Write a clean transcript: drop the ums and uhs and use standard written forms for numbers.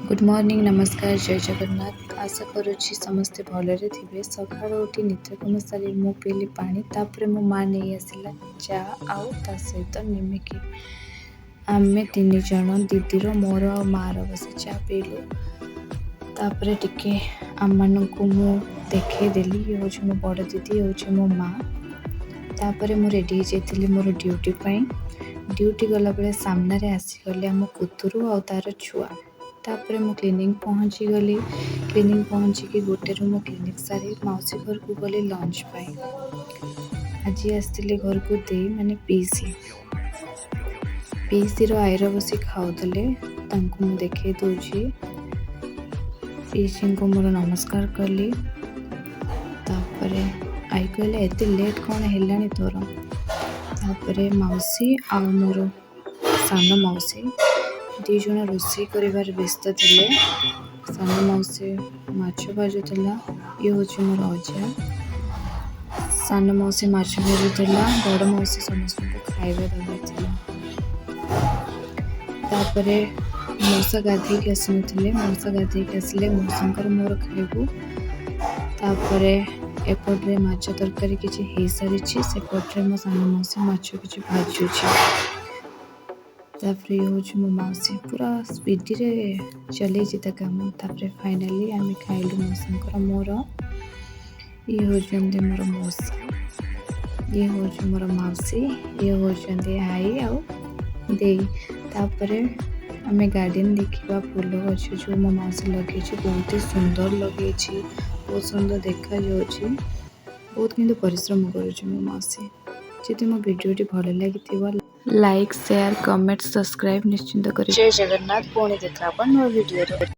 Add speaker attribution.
Speaker 1: Good morning नमस्कार जय जगन्नाथ आशा करुच्ची समस्ते भलरे थे सकाळ उठी नित्यकर्म सारी मु पीली पानी तापर मो माँ नहीं आसला चा आउ ता सहित निमिकी आमे तीन जन दीदीर मोर आ मार बस चा पीलु तापर टिके आम मानक मु देखदेली ये हूँ मो बड़ दीदी हूँ मो माँ तापर मु रेडी हो मोर ड्यूटी ड्यूटी गला बेले सामने आसीगले आम पुतुरु आ तार छुआ तापर मु क्लिनिक पहुँची गली क्लिनिक पहुँचिकी गोटे मो क्लिनिक सारी मौसी घर को गली लंच आज आसती घर को दे माने पीसी आईर बसी खाऊले मु देखे दूची पीसी को मोर नमस्कार कली तापर आई कहले एते लेट कौन है तोर तापर मौसी आ मोर सान मौसी दी जन रोषे कर व्यस्त थे सान मौसी माछ भाजुला ये हूँ मोर अजा सान मौसी माछ भाजुला बड़ मौसी समस्त को खाଇବା देता तापर मौसा गाधे आसी मौसा गाधे आसिले मौसा मोर खाइबू तापर एपटे माछ तरकारी किसी हो सारी सेपटे मो सान मौसी माछ कि भाजुची तापर ये हूँ मो मौसी पूरा स्पीड रे चले काम तापर फाइनाली आम खाइलु मौसा मोर ये हूँ मोर मौसा ये हूँ मोर मौसी ये हूँ आई आउ दे तापर आम गार्डन देखा फूल गछ जो मो मौसी लगे बहुत ही सुंदर लगे बहुत सुंदर देखा बहुत किंतु परिश्रम करुँच मो मौसी जदि मो भिडियोटी भल लगी लाइक शेयर कमेंट सब्सक्राइब निश्चिंत करें। जय जगन्नाथ पुणी देखा नुआ वीडियो।